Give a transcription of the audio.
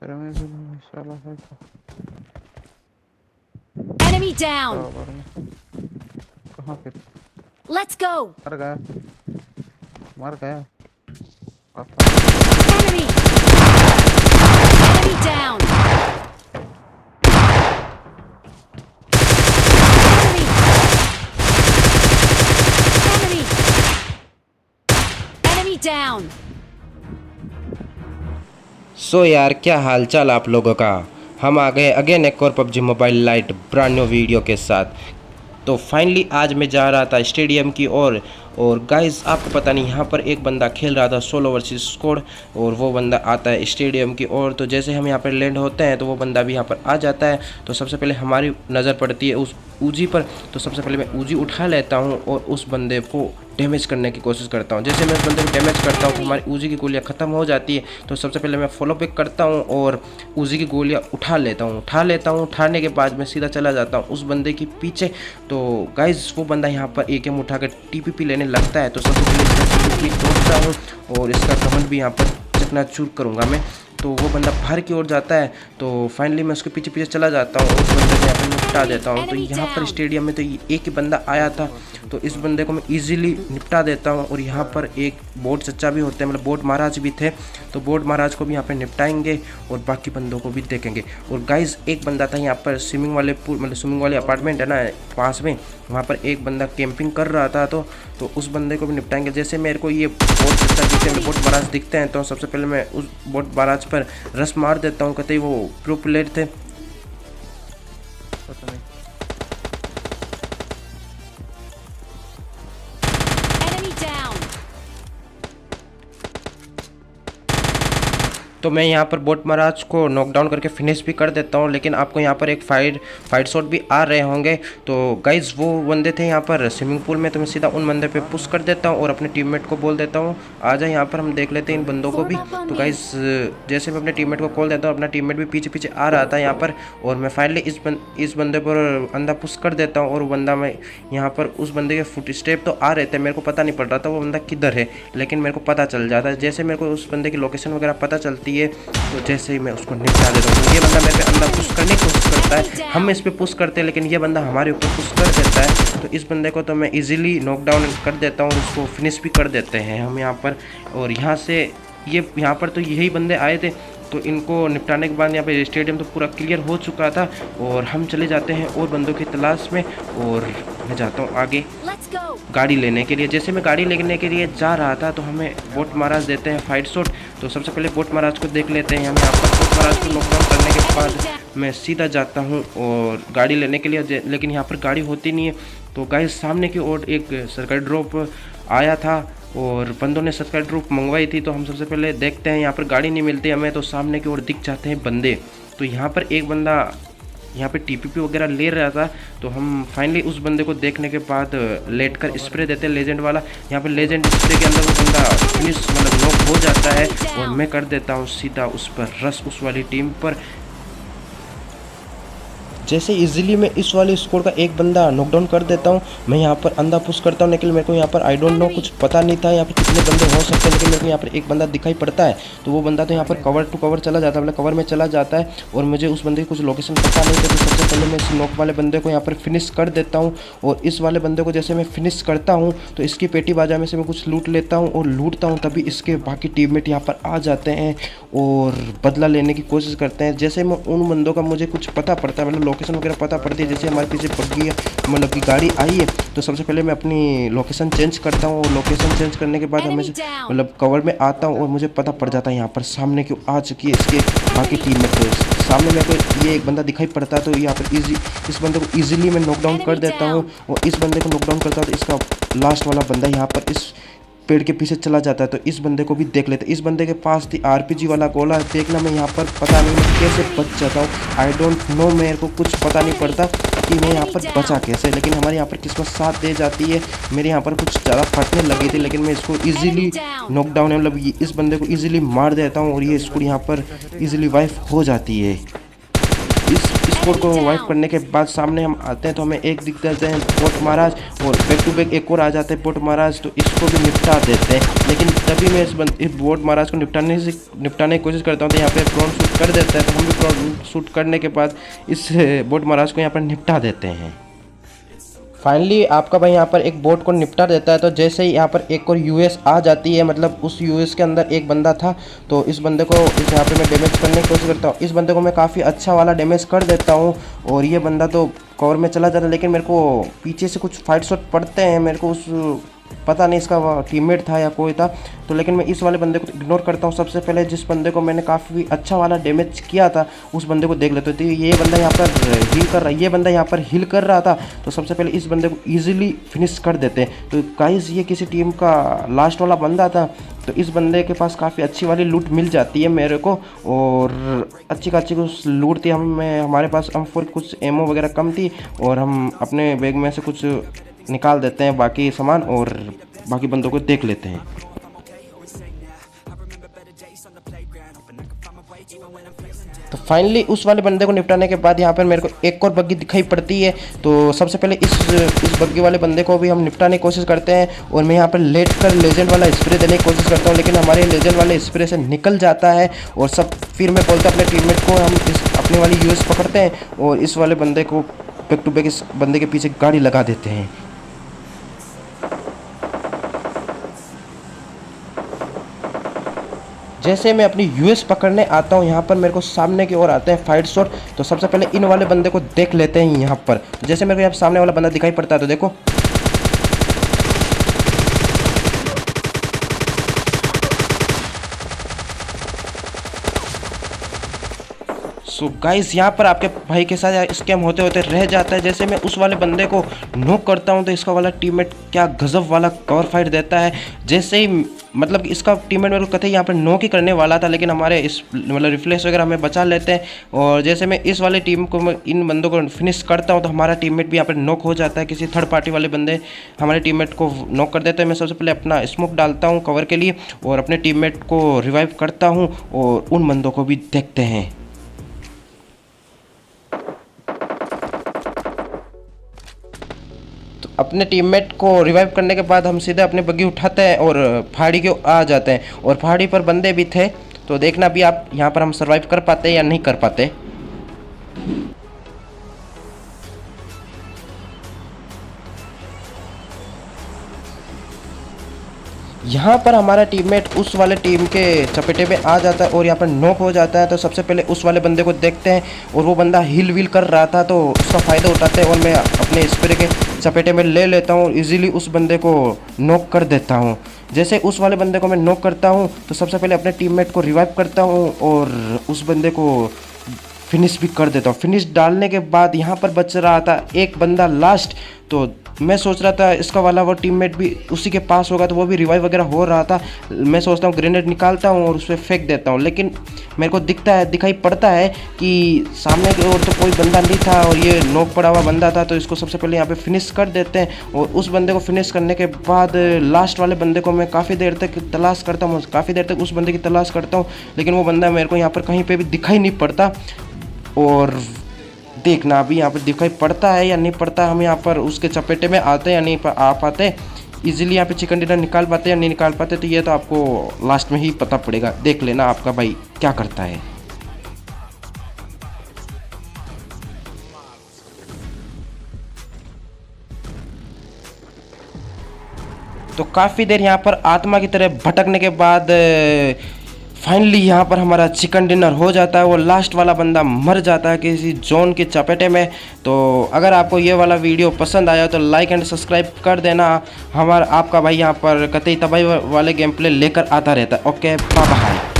तेरे में भी नहीं साला है क्या? Enemy down. बराबर में कहाँ पे? Let's go. मर गया, मर गया। पता नहीं। Enemy. Enemy down. Enemy. Enemy. Enemy down. सो यार, क्या हालचाल आप लोगों का। हम आ गए अगेन एक और PUBG mobile light brand new video के साथ। तो फाइनली आज मैं जा रहा था स्टेडियम की ओर और गाइस आपको पता नहीं, यहाँ पर एक बंदा खेल रहा था सोलो वर्सेस स्क्वाड और वो बंदा आता है स्टेडियम की ओर। तो जैसे हम यहाँ पर लैंड होते हैं तो वो बंदा भी यहाँ पर आ जाता है। तो सबसे पहले हमारी नज़र पड़ती है उस ऊजी पर। तो सबसे पहले मैं ऊजी उठा लेता हूँ और उस बंदे को डैमेज करने की कोशिश करता हूँ। जैसे मैं उस बंदे को डैमेज करता हूँ तो हमारी ऊजी की गोलियाँ ख़त्म हो जाती है। तो सबसे पहले मैं फॉलो बैक करता हूँ और ऊजी की गोलियाँ उठा लेता हूँ। उठाने के बाद मैं सीधा चला जाता हूँ उस बंदे के पीछे। तो गाइस वो बंदा यहाँ पर एक एम उठाकर टीपीपी लेने लगता है। तो सबसे पहले इसका टीपीपी तोड़ता हूँ और इसका कमेंट भी यहाँ पर चकनाचूर करूँगा मैं। तो वो बंदा बाहर की ओर जाता है। तो फाइनली मैं उसके पीछे पीछे चला जाता हूँ और उस बंदे को यहाँ पर निपटा देता हूँ। तो यहाँ पर स्टेडियम में तो एक ही बंदा आया था, तो इस बंदे को मैं इजीली निपटा देता हूँ। और यहाँ पर एक बोट चच्चा भी होते हैं, मतलब बोट महाराज भी थे। तो बोट महाराज को भी यहाँ पर निपटाएंगे और बाकी बंदों को भी देखेंगे। और गाइस एक बंदा था यहाँ पर स्विमिंग वाले पूल, मतलब स्विमिंग वाले अपार्टमेंट है ना पास में, वहाँ पर एक बंदा कैंपिंग कर रहा था। तो उस बंदे को भी निपटाएंगे। जैसे मेरे को ये बोट चच्चा दिखते हैं, बोट महाराज दिखते हैं, तो सबसे पहले मैं उस बोट महाराज पर रस मार देता हूँ। कहते वो प्रो प्लेयर थे। पता नहीं। Enemy down. तो मैं यहाँ पर बोट महाराज को नॉकडाउन करके फिनिश भी कर देता हूँ। लेकिन आपको यहाँ पर एक फाइट शॉट भी आ रहे होंगे। तो गाइज वो बंदे थे यहाँ पर स्विमिंग पूल में, तो मैं सीधा उन बंदे पे पुश कर देता हूँ और अपने टीममेट को बोल देता हूँ आ जाए यहाँ पर, हम देख लेते हैं इन बंदों को भी। तो गाइज जैसे मैं अपने टीममेट को कॉल देता हूँ, अपना टीममेट भी पीछे पीछे आ रहा था यहाँ पर, और मैं फाइनली इस बंदे पर अंधा पुश कर देता हूँ। और वो बंदा, मैं यहाँ पर उस बंदे के फुट स्टेप तो आ रहे थे, मेरे को पता नहीं पड़ रहा था वो बंदा किधर है, लेकिन मेरे को पता चल जाता है। जैसे मेरे को उस बंदे की लोकेशन वगैरह पता चलती है तो जैसे ही मैं उसको निपटा देता हूँ। तो ये बंदा मेरे पे अंदर पुश करने की कोशिश करता है, हम इस पे पुश करते हैं लेकिन ये बंदा हमारे ऊपर पुश कर देता है। तो इस बंदे को तो मैं इजीली नॉकडाउन कर देता हूँ और उसको फिनिश भी कर देते हैं हम यहाँ पर। और यहाँ से यहाँ पर तो यही बंदे आए थे, तो इनको निपटाने के बाद यहाँ पे स्टेडियम तो पूरा क्लियर हो चुका था और हम चले जाते हैं और बंदों की तलाश में। और मैं जाता हूँ आगे गाड़ी लेने के लिए। जैसे मैं गाड़ी लेने के लिए जा रहा था तो हमें बोट महाराज देते हैं फाइट शॉट। तो सबसे पहले बोट महाराज को देख लेते हैं हम यहाँ पर। बोट महाराज को नॉकडाउन करने के बाद मैं सीधा जाता हूँ और गाड़ी लेने के लिए, लेकिन यहाँ पर गाड़ी होती नहीं है। तो गाइस सामने की ओर एक सर्किट ड्रॉप आया था और बंदों ने सर्किट ड्रॉप मंगवाई थी। तो हम सबसे पहले देखते हैं, यहाँ पर गाड़ी नहीं मिलती हमें, तो सामने की ओर दिख जाते हैं बंदे। तो यहाँ पर एक बंदा यहाँ पे टीपीपी वगैरह ले रहा था। तो हम फाइनली उस बंदे को देखने के बाद लेट कर स्प्रे देते हैं लेजेंड वाला। यहाँ पे लेजेंड स्प्रे के अंदर वो बंदा फिनिश, मतलब नॉक हो जाता है और मैं कर देता हूँ सीधा उस पर रश, उस वाली टीम पर। जैसे इजीली मैं इस वाले स्कोर का एक बंदा नॉकडाउन कर देता हूँ। मैं यहाँ पर अंधा पुश करता हूँ, लेकिन मेरे को यहाँ पर आई डोंट नो कुछ पता नहीं था यहाँ पर कितने बंदे हो सकते हैं, लेकिन मेरे को यहाँ पर एक बंदा दिखाई पड़ता है। तो वो बंदा तो यहाँ पर कवर टू कवर चला जाता है, मतलब कवर में चला जाता है और मुझे उस बंदे की कुछ लोकेशन पता नहीं था। तो सबसे पहले मैं इस नॉक वाले बंदे को यहाँ पर फिनिश कर देता हूँ। और इस वाले बंदे को जैसे मैं फिनिश करता हूँ तो इसकी पेटी बाजा में से मैं कुछ लूट लेता हूँ और लूटता हूँ, तभी इसके बाकी टीममेट यहाँ पर आ जाते हैं और बदला लेने की कोशिश करते हैं। जैसे मैं उन बंदों का मुझे कुछ पता पड़ता है, मतलब लोकेशन वगैरह पता पड़ती है, जैसे हमारे पीछे पबजी मतलब की गाड़ी आई है, तो सबसे पहले मैं अपनी लोकेशन चेंज करता हूँ। और लोकेशन चेंज करने के बाद हमें मतलब कवर में आता हूँ और मुझे पता पड़ जाता है यहाँ पर सामने क्यों आ चुकी है इसके बाकी टीम में। तो सामने मेरे को ये एक बंदा दिखाई पड़ता है, तो यहाँ पर इस बंदे को ईजिली मैं नॉकडाउन कर देता हूँ। और इस बंदे को नॉकडाउन करता हूँ तो इसका लास्ट वाला बंदा यहाँ पर इस पेड़ के पीछे चला जाता है। तो इस बंदे को भी देख लेते हैं। इस बंदे के पास थी आरपीजी वाला गोला, देखना मैं यहाँ पर पता नहीं मैं कैसे बच जाता हूँ, आई डोंट नो, मेरे को कुछ पता नहीं पड़ता कि मैं यहाँ पर बचा कैसे। लेकिन हमारे यहाँ पर किस्मत साथ दे जाती है, मेरे यहाँ पर कुछ ज़्यादा फटने लगी थी, लेकिन मैं इसको ईजिली नॉकडाउन, मतलब इस बंदे को ईजिली मार देता हूँ और ये स्कूल यहाँ पर ईजिली वाइफ हो जाती है। इस स्क्वाड को वाइप करने के बाद सामने हम आते हैं तो हमें एक दिख जाते हैं बोट महाराज, और बैक टू बैक एक और आ जाते हैं बोट महाराज, तो इसको भी निपटा देते हैं। लेकिन तभी मैं इस बोट महाराज को निपटाने की कोशिश करता हूँ तो यहाँ पे प्रोन शूट कर देता है, तो हम भी प्रोन शूट करने के बाद इस बोट महाराज को यहाँ पर निपटा देते हैं। फाइनली आपका भाई यहाँ पर एक बोट को निपटा देता है। तो जैसे ही यहाँ पर एक और यूएस आ जाती है, मतलब उस यूएस के अंदर एक बंदा था, तो इस बंदे को इस यहाँ पे मैं डैमेज करने की कोशिश करता हूँ। इस बंदे को मैं काफ़ी अच्छा वाला डैमेज कर देता हूँ और ये बंदा तो कवर में चला जाता है, लेकिन मेरे को पीछे से कुछ फाइट शॉट पड़ते हैं। मेरे को उस पता नहीं इसका टीममेट था या कोई था, तो लेकिन मैं इस वाले बंदे को इग्नोर करता हूँ। सबसे पहले जिस बंदे को मैंने काफ़ी अच्छा वाला डैमेज किया था उस बंदे को देख लेते थे। ये बंदा यहाँ पर हील कर रहा है, ये बंदा यहाँ पर हील कर रहा था, तो सबसे पहले इस बंदे को ईजिली फिनिश कर देते हैं। तो गाइस ये किसी टीम का लास्ट वाला बंदा था, तो इस बंदे के पास काफ़ी अच्छी वाली लूट मिल जाती है मेरे को, और अच्छी खासी कुछ लूट थी। हमारे पास M4 कुछ एमओ वगैरह कम थी, और हम अपने बैग में से कुछ निकाल देते हैं बाकी सामान और बाकी बंदों को देख लेते हैं। तो फाइनली उस वाले बंदे को निपटाने के बाद यहाँ पर मेरे को एक और बग्गी दिखाई पड़ती है। तो सबसे पहले इस बग्गी वाले बंदे को भी हम निपटाने की कोशिश करते हैं, और मैं यहाँ पर लेट कर लेजेंड वाला स्प्रे देने की कोशिश करता हूँ, लेकिन हमारे लेजेंड वाले स्प्रे से निकल जाता है। और सब फिर मैं बोलता अपने टीममेट को हम अपने वाली यूएस पकड़ते हैं और इस वाले बंदे को बैक टू बैक इस बंदे के पीछे गाड़ी लगा देते हैं। जैसे मैं अपनी यूएस पकड़ने आता हूँ, यहाँ पर मेरे को सामने की ओर आते हैं फाइट शॉट। तो सबसे पहले इन वाले बंदे को देख लेते हैं यहाँ पर। जैसे मेरे को यहाँ सामने वाला बंदा दिखाई पड़ता है, तो देखो सो गाइस यहाँ पर आपके भाई के साथ स्कैम होते होते रह जाता है। जैसे मैं उस वाले बंदे को नॉक करता हूँ तो इसका वाला टीममेट क्या गजब वाला कवर फाइट देता है। जैसे ही मतलब इसका टीममेट मेरे को कतई यहाँ पर नॉक ही करने वाला था, लेकिन हमारे इस मतलब रिफ्लेक्स वगैरह हमें बचा लेते हैं। और जैसे मैं इस वाले टीम को इन बंदों को फिनिश करता हूँ तो हमारा टीममेट भी यहाँ पर नॉक हो जाता है। किसी थर्ड पार्टी वाले बंदे हमारे टीममेट को नॉक कर देते हैं। मैं सबसे पहले अपना स्मोक डालता हूँ कवर के लिए और अपने टीममेट को रिवाइव करता हूँ और उन बंदों को भी देखते हैं। अपने टीममेट को रिवाइव करने के बाद हम सीधे अपनी बग्गी उठाते हैं और पहाड़ी के आ जाते हैं। और पहाड़ी पर बंदे भी थे, तो देखना भी आप यहाँ पर हम सरवाइव कर पाते हैं या नहीं कर पाते। यहाँ पर हमारा टीममेट उस वाले टीम के चपेटे में आ जाता है और यहाँ पर नॉक हो जाता है। तो सबसे पहले उस वाले बंदे को देखते हैं और वो बंदा हील वील कर रहा था, तो उसका फ़ायदा उठाते हैं और मैं अपने स्प्रे के चपेटे में ले लेता हूँ और इजीली उस बंदे को नॉक कर देता हूँ। जैसे उस वाले बंदे को मैं नॉक करता हूँ तो सबसे पहले अपने टीममेट को रिवाइव करता हूँ और उस बंदे को फिनिश भी कर देता हूँ। फिनिश डालने के बाद यहाँ पर बच रहा था एक बंदा लास्ट, तो मैं सोच रहा था इसका वाला वो टीममेट भी उसी के पास होगा तो वो भी रिवाइव वगैरह हो रहा था। मैं सोचता हूँ ग्रेनेड निकालता हूँ और उस पर फेंक देता हूँ, लेकिन मेरे को दिखाई पड़ता है कि सामने की ओर तो कोई बंदा नहीं था और ये नॉक पड़ा हुआ बंदा था। तो इसको सबसे पहले यहाँ पे फिनिश कर देते हैं और उस बंदे को फिनिश करने के बाद लास्ट वाले बंदे को मैं काफ़ी देर तक तलाश करता हूँ, काफ़ी देर तक उस बंदे की तलाश करता हूँ, लेकिन वो बंदा मेरे को यहाँ पर कहीं पर भी दिखाई नहीं पड़ता। और देखना अभी यहाँ पर दिखाई पड़ता है या नहीं पड़ता, हम यहाँ पर उसके चपेटे में आते हैं या नहीं आ पाते, इजीली यहाँ पे चिकन डिनर निकाल पाते या नहीं निकाल पाते, तो ये तो आपको लास्ट में ही पता पड़ेगा। देख लेना आपका भाई क्या करता है। तो काफ़ी देर यहाँ पर आत्मा की तरह भटकने के बाद फाइनली यहाँ पर हमारा चिकन डिनर हो जाता है। वो लास्ट वाला बंदा मर जाता है किसी जोन के चपेटे में। तो अगर आपको ये वाला वीडियो पसंद आया तो लाइक एंड सब्सक्राइब कर देना। आपका भाई यहाँ पर कतई तबाही वाले गेम प्ले लेकर आता रहता है। Okay bye bye.